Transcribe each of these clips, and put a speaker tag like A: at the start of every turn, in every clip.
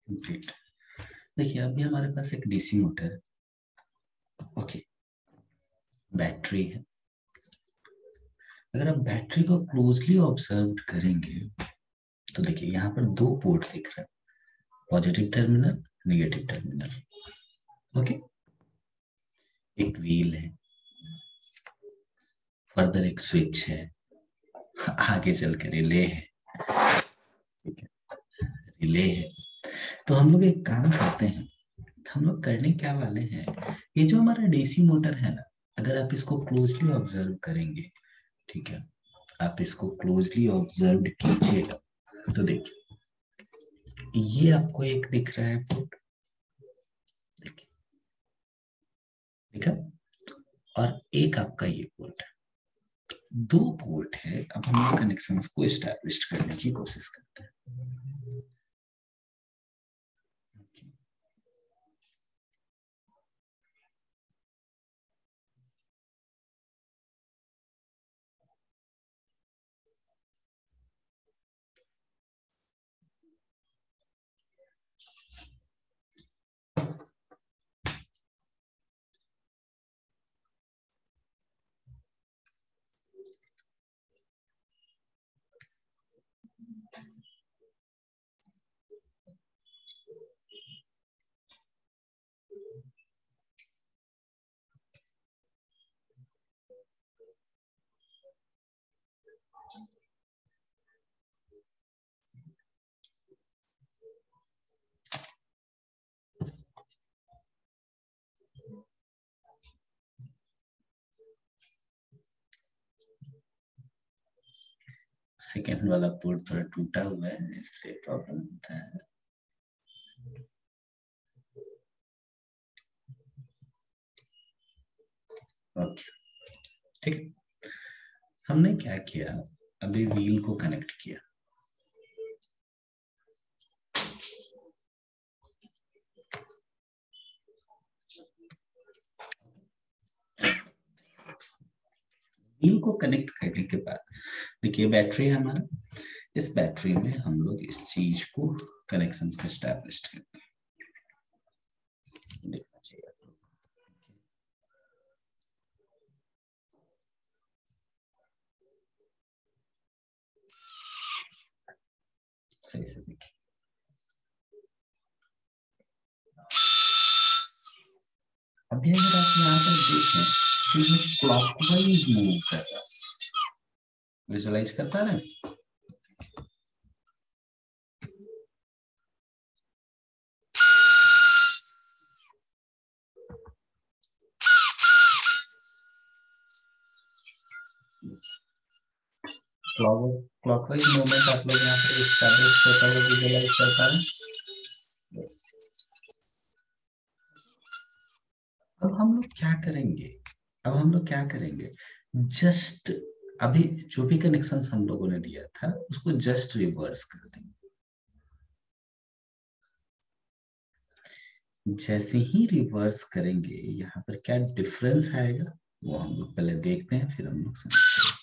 A: Great. देखिए अभी हमारे पास एक डीसी मोटर है, ओके, बैटरी है। अगर आप बैटरी को क्लोजली ऑब्जर्व करेंगे तो देखिए यहाँ पर दो पोर्ट दिख रहा है, positive terminal, negative terminal, okay. एक व्हील है, फर्दर एक स्विच है, आगे चल के रिले है, ठीक है, रिले है। तो हम लोग एक काम करते हैं, हम लोग करने क्या वाले हैं, ये जो हमारा डीसी मोटर है ना, अगर आप इसको क्लोजली ऑब्जर्व करेंगे, ठीक है, आप इसको क्लोजली ऑब्जर्व कीजिएगा तो देखिए ये आपको एक दिख रहा है पोर्ट, देखिए, ठीक है, और एक आपका ये पोर्ट है, दो पोर्ट है। अब हम लोग कनेक्शंस को एस्टैब्लिश करने की कोशिश करते हैं। सेकेंड वाला पोर्ट थोड़ा टूटा हुआ है, इसलिए प्रॉब्लम होता है। ओके, ठीक है, हमने क्या किया, अभी व्हील को कनेक्ट किया, व्हील को कनेक्ट करने के बाद देखिए बैटरी है हमारा, इस बैटरी में हम लोग इस चीज को कनेक्शन को एस्टैब्लिश करते हैं, देखना चाहिए आपको। सही से देखिए, अभी अगर आप यहाँ पर देखें तो ये क्लॉकवाइज मूव कर रहा है, विजुअलाइज कर पा रहे हैं। क्लॉकवाइज मूवमेंट आप लोग यहाँ पर एस्टैब्लिश होता हुआ विजुअलाइज कर पा रहे हैं। अब हम लोग क्या करेंगे, अब हम लोग क्या करेंगे, जस्ट अभी जो भी कनेक्शन हम लोगों ने दिया था उसको जस्ट रिवर्स कर देंगे। जैसे ही रिवर्स करेंगे यहाँ पर क्या डिफरेंस आएगा वो हम लोग पहले देखते हैं, फिर हम लोग समझते हैं।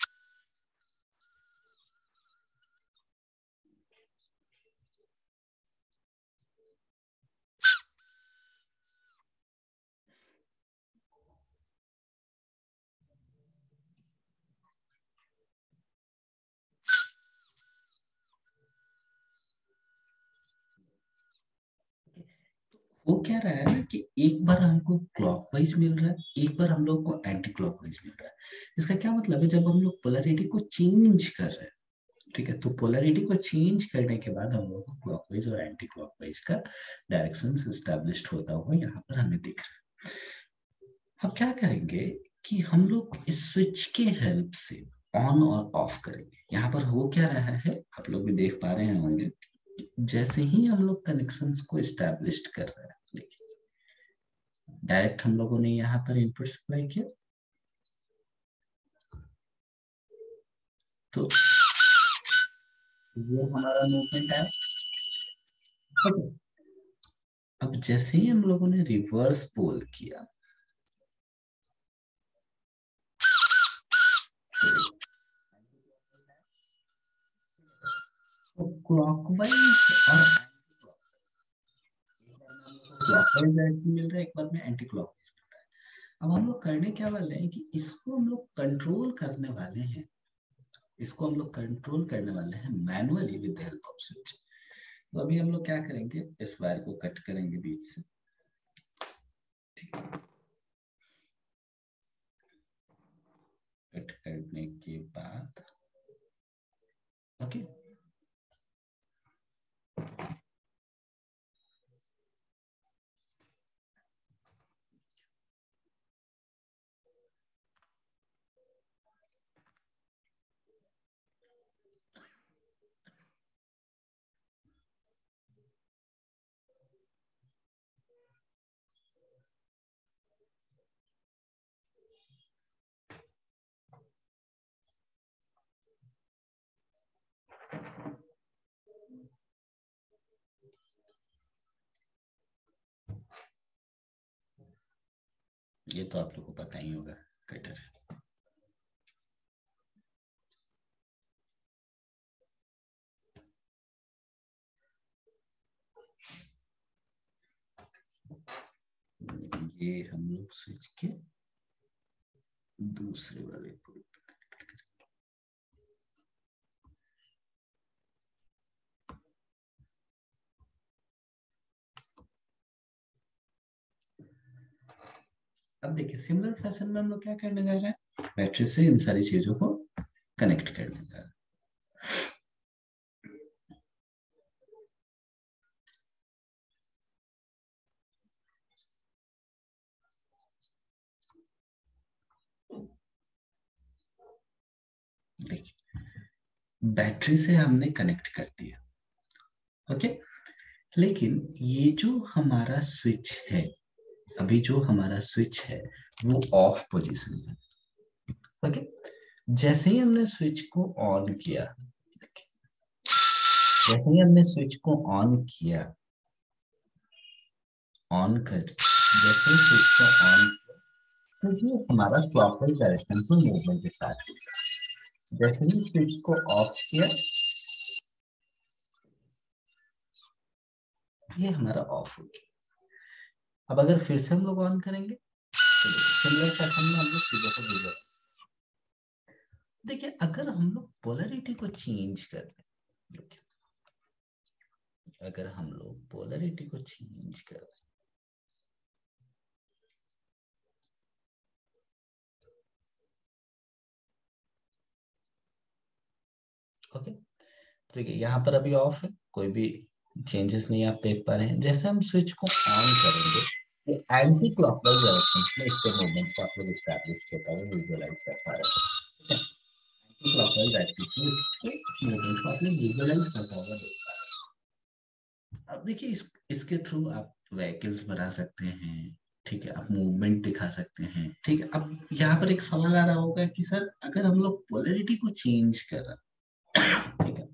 A: वो क्या रहा है ना कि एक बार हमको क्लॉकवाइज मिल रहा है, एक बार हम लोग को एंटी क्लॉकवाइज मिल रहा है। इसका क्या मतलब है, जब हम लोग पोलैरिटी को चेंज कर रहे हैं, ठीक है, तो पोलैरिटी को चेंज करने के बाद हम लोग को क्लॉकवाइज और एंटी क्लॉकवाइज का डायरेक्शन एस्टैब्लिश्ड होता हुआ यहाँ पर हमें दिख रहा है। अब क्या करेंगे कि हम लोग इस स्विच के हेल्प से ऑन और ऑफ करेंगे। यहाँ पर हो क्या रहा है आप लोग भी देख पा रहे होंगे, जैसे ही हम लोग कनेक्शंस को एस्टैब्लिश्ड कर रहे हैं, देखिए डायरेक्ट हम लोगों ने यहाँ पर इनपुट सप्लाई किया, तो ये हमारा मूवमेंट है। अब जैसे ही हम लोगों ने रिवर्स पोल किया, तो क्लॉकवाइज और क्लॉकवाइज डायरेक्शन मिल रहा है, एक बार में एंटी क्लॉकवाइज मिल रहा है। अब हम लोग करने क्या वाले हैं कि इसको हम लोग कंट्रोल करने वाले हैं, इसको हम लोग कंट्रोल करने वाले हैं manually with the help off switch. तो अभी हम लोग क्या करेंगे, इस वायर को कट करेंगे बीच से, ठीक है। कट करने के बाद ओके, ये तो आप लोग को पता ही होगा कटर। ये हम लोग स्विच के दूसरे वाले पोर्ट पे कनेक्ट करेंगे। अब देखिए सिमिलर फैशन में हम लोग क्या करने जा रहे हैं, बैटरी से इन सारी चीजों को कनेक्ट करने जा रहे हैं। देखिए बैटरी से हमने कनेक्ट कर दिया, ओके। लेकिन ये जो हमारा स्विच है, अभी जो हमारा स्विच है वो ऑफ पोजीशन में, ओके। जैसे ही हमने स्विच को ऑन किया, जैसे ही हमने स्विच को ऑन किया, ऑन कर जैसे ही स्विच को ऑन किया तो ये हमारा क्लॉकवाइज डायरेक्शन से मूवमेंट स्टार्ट हुआ। जैसे ही स्विच को ऑफ किया ये हमारा ऑफ हो गया। अब अगर फिर से हम लोग ऑन करेंगे तो सिमिलर पैटर्न में हम लोग चीजों को विजुअल, देखिए अगर हम लोग पोलरिटी को चेंज कर दें, देखिए अगर हम लोग पोलरिटी को चेंज कर दें, ओके, तो देखिए यहाँ पर अभी ऑफ है, कोई भी चेंजेस नहीं आप देख पा रहे हैं। जैसे हम स्विच को ऑन करेंगे ये एंटी क्लॉकवाइज डायरेक्शन में इसके मूवमेंट को आप लोग एस्टैब्लिश होता है विजुअलाइज कर पा रहे हैं, एंटी क्लॉकवाइज डायरेक्शन में इसके मूवमेंट को आप लोग विजुअलाइज करता हुआ देख पा रहे हैं। अब देखिए इसके थ्रू आप व्हीकल्स बना सकते हैं, ठीक है, आप मूवमेंट दिखा सकते हैं, ठीक है। अब यहाँ पर एक सवाल आ रहा होगा कि सर अगर हम लोग पोलरिटी को चेंज कर रहे हैं, ठीक है,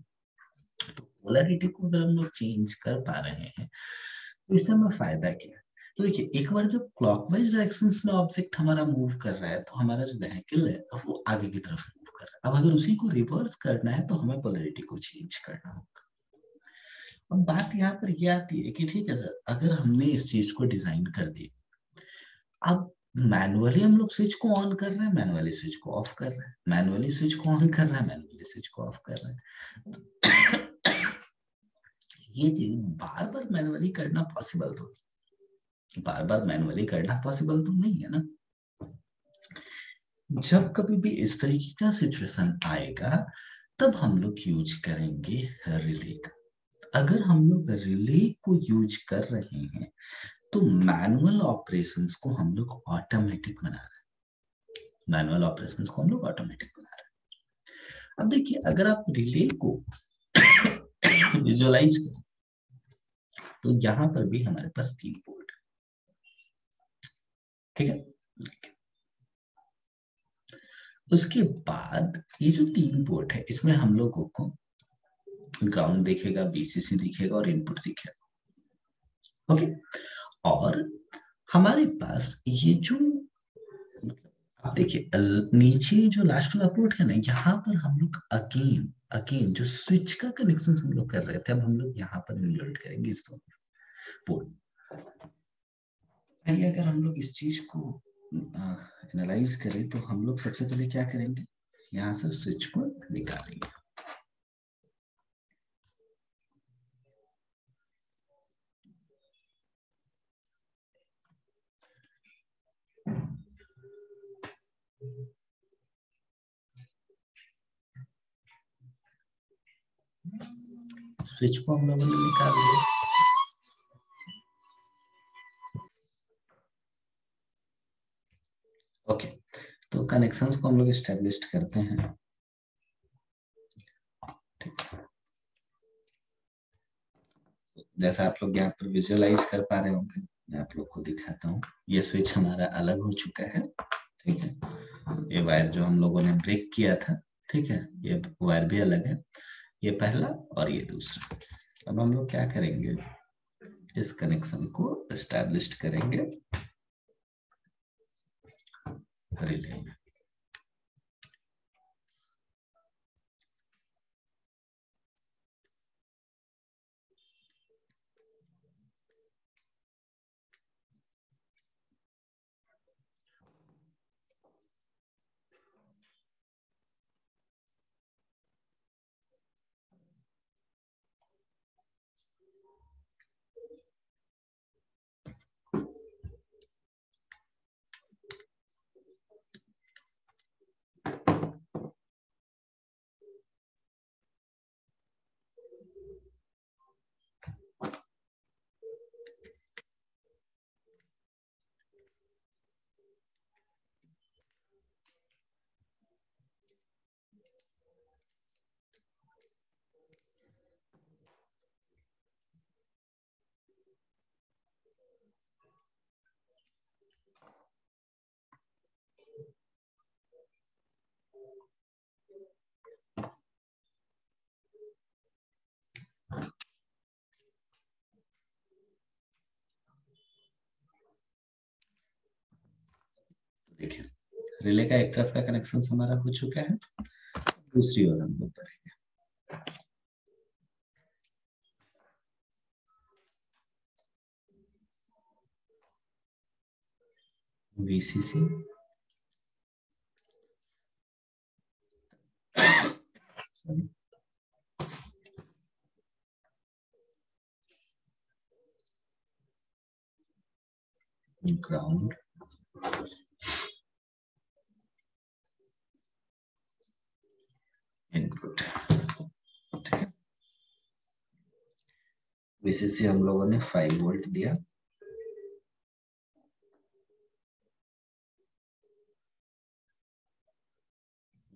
A: तो पोलरिटी को अगर हम लोग चेंज कर पा रहे हैं तो इससे हमें फायदा क्या है। तो देखिए एक बार जब क्लॉकवाइज डायरेक्शंस में ऑब्जेक्ट हमारा मूव कर रहा है तो हमारा जो व्हीकल है वो आगे की तरफ मूव कर रहा है। अब अगर उसी को रिवर्स करना है तो हमें पोलरिटी को चेंज करना होगा। अब बात यहाँ पर यह आती है कि ठीक है सर अगर हमने इस चीज को डिजाइन कर दिया, अब मैनुअली हम लोग स्विच को ऑन कर रहे हैं, मैनुअली स्विच को ऑफ कर रहे हैं, मैनुअली स्विच को ऑन कर रहे हैं, मैनुअली स्विच को ऑफ कर रहे हैं, तो ये चीज बार बार मैनुअली करना पॉसिबल तो, बार बार मैनुअली करना पॉसिबल तो नहीं है ना। जब कभी भी इस तरीके का सिचुएशन आएगा तब हम लोग यूज करेंगे रिले का। अगर हम लोग रिले को यूज कर रहे हैं तो मैनुअल ऑपरेशंस को हम लोग ऑटोमेटिक बना रहे हैं, मैनुअल ऑपरेशंस को हम लोग ऑटोमेटिक बना रहे हैं। अब देखिए अगर आप रिले को विजुअलाइज करें तो यहां पर भी हमारे पास 3 पोर्ट है, ठीक है। उसके बाद ये जो 3 पोर्ट है इसमें हम लोगों को ग्राउंड दिखेगा, बीसीसी दिखेगा और इनपुट दिखेगा, ओके। और हमारे पास ये जो आप देखिए नीचे जो लास्ट वाला पोर्ट है ना, यहाँ पर हम लोग अगेन अगेन जो स्विच का कनेक्शन हम लोग कर रहे थे अब हम लोग यहाँ पर इंक्लूड करेंगे इस दोनों पोर्ट। भाई अगर हम लोग इस चीज को एनालाइज करें तो हम लोग सबसे पहले क्या करेंगे, यहाँ से स्विच को निकालेंगे। स्विच को हम लोगों ने निकाल लिया। ओके, तो कनेक्शंस को हम लोग एस्टेब्लिश करते हैं। ठीक, जैसा आप लोग यहाँ पर विजुअलाइज कर पा रहे होंगे, मैं आप लोग को दिखाता हूँ। ये स्विच हमारा अलग हो चुका है। ठीक है, ये वायर जो हम लोगों ने ब्रेक किया था, ठीक है, ये वायर भी अलग है, ये पहला और ये दूसरा। अब हम लोग क्या करेंगे, इस कनेक्शन को एस्टैब्लिश करेंगे रिले में। देखिए, रिले का एक तरफ का कनेक्शन हमारा हो चुका है, दूसरी ओर हम लोग करेंगे। VCC ground, input. ठीक है, VCC हम लोगों ने 5 वोल्ट दिया,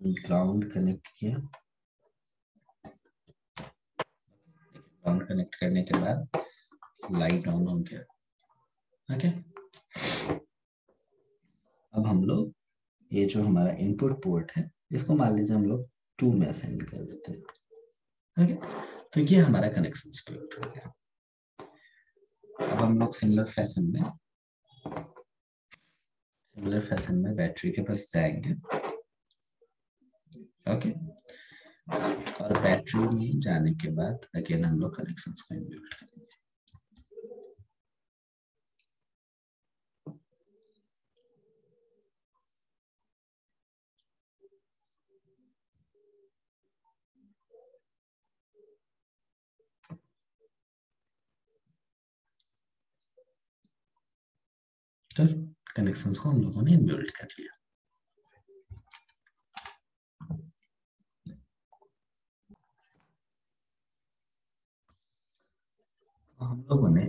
A: ग्राउंड कनेक्ट किया। ग्राउंड कनेक्ट करने के बाद लाइट ऑन हो गया। ओके, अब हम लोग ये जो हमारा इनपुट पोर्ट है, इसको मान लीजिए हम लोग 2 में असाइन कर देते हैं। ओके, तो ये हमारा कनेक्शन स्प्लिट हो गया। अब हम लोग सिमिलर फैशन में बैटरी के पास जाएंगे। ओके, और बैटरी में जाने के बाद अगेन हम लोग कनेक्शंस को इनबिल्ट करेंगे। तो कनेक्शंस को हम लोगों ने इनबिल्ट कर लिया। तो हम लोगों ने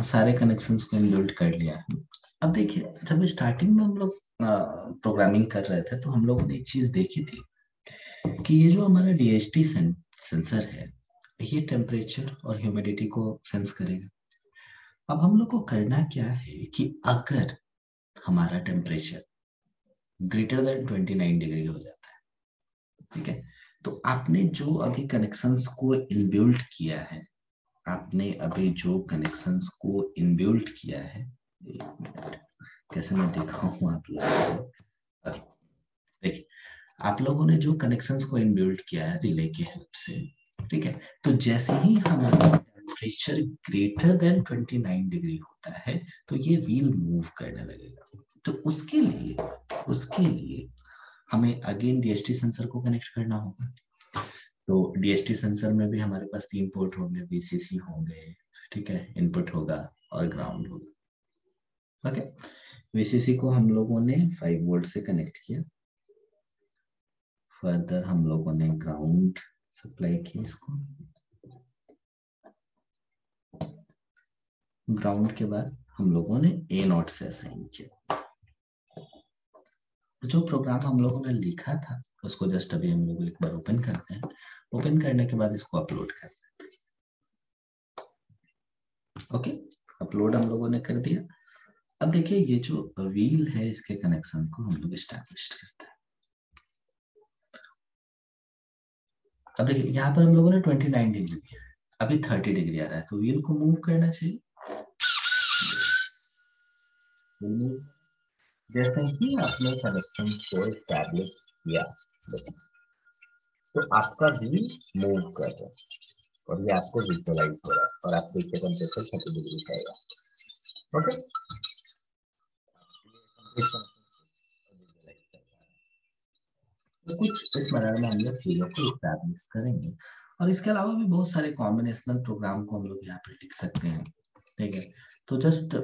A: सारे कनेक्शंस को इनबिल्ट कर लिया है। अब देखिए, जब स्टार्टिंग में हम लोग प्रोग्रामिंग कर रहे थे, तो हम लोगों ने एक चीज देखी थी कि ये जो हमारा DHT सेंसर है, ये टेम्परेचर और ह्यूमिडिटी को सेंस करेगा। अब हम लोग को करना क्या है कि अगर हमारा टेम्परेचर ग्रेटर देन 29 डिग्री हो जाता है, ठीक है, तो आपने जो अभी कनेक्शंस को इनबिल्ट किया है, आपने अभी जो कनेक्शंस को इनबिल्ट किया है, एक मिनट, कैसे मैं दिखाऊं आप लोगों को। देखिए, आप लोगों ने जो कनेक्शंस को इनबिल्ट किया है रिले की हेल्प से, ठीक है, तो जैसे ही हम टेम्परेचर ग्रेटर देन 29 डिग्री होता है तो ये व्हील मूव करने लगेगा। तो उसके लिए हमें अगेन डीएसटी सेंसर को कनेक्ट करना होगा। तो डीएसटी सेंसर में भी हमारे पास 3 पोर्ट होंगे, वीसीसी होंगे, ठीक है, इनपुट होगा और ग्राउंड होगा। ओके, वीसीसी को हम लोगों ने 5 वोल्ट से कनेक्ट किया, फर्दर हम लोगों ने ग्राउंड सप्लाई किया इसको, ग्राउंड के बाद हम लोगों ने A0 से असाइन किया। जो प्रोग्राम हम लोगों ने लिखा था उसको जस्ट अभी हम लोग एक बार ओपन करते हैं। ओपन करने के बाद इसको अपलोड करते हैं। ओके, अपलोड हम लोगों ने कर दिया। अब देखिए ये जो व्हील है इसके कनेक्शन को हम लोग एस्टैब्लिश करते हैं। अब देखिए यहाँ पर हम लोगों ने 29 डिग्री दिया है, अभी 30 डिग्री आ रहा है, तो व्हील को मूव करना चाहिए। जैसे ही आपने कनेक्शन को एस्टैब्लिश किया तो आपका व्हील मूव कर रहा है और ये आपको विजुअलाइज हो रहा है और आप देखिए टेम्परेचर 30 डिग्री का आएगा। ओके, तो कुछ इस बारे में हम लोग चीजों को एस्टैब्लिश करेंगे और इसके अलावा भी बहुत सारे कॉम्बिनेशनल प्रोग्राम को हम लोग यहाँ पे लिख सकते हैं। ठीक है, तो जस्ट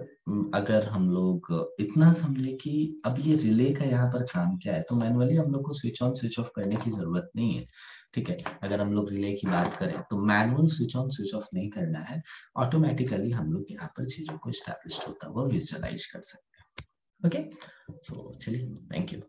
A: अगर हम लोग इतना समझे कि अब ये रिले का यहाँ पर काम क्या है, तो मैनुअली हम लोग को स्विच ऑन स्विच ऑफ करने की जरूरत नहीं है। ठीक है, अगर हम लोग रिले की बात करें तो manual switch on switch off नहीं करना है, ऑटोमेटिकली हम लोग यहाँ पर चीजों को एस्टैब्लिश होता हुआ विजुअलाइज कर सकते हैं। ओके, सो चलिए, थैंक यू।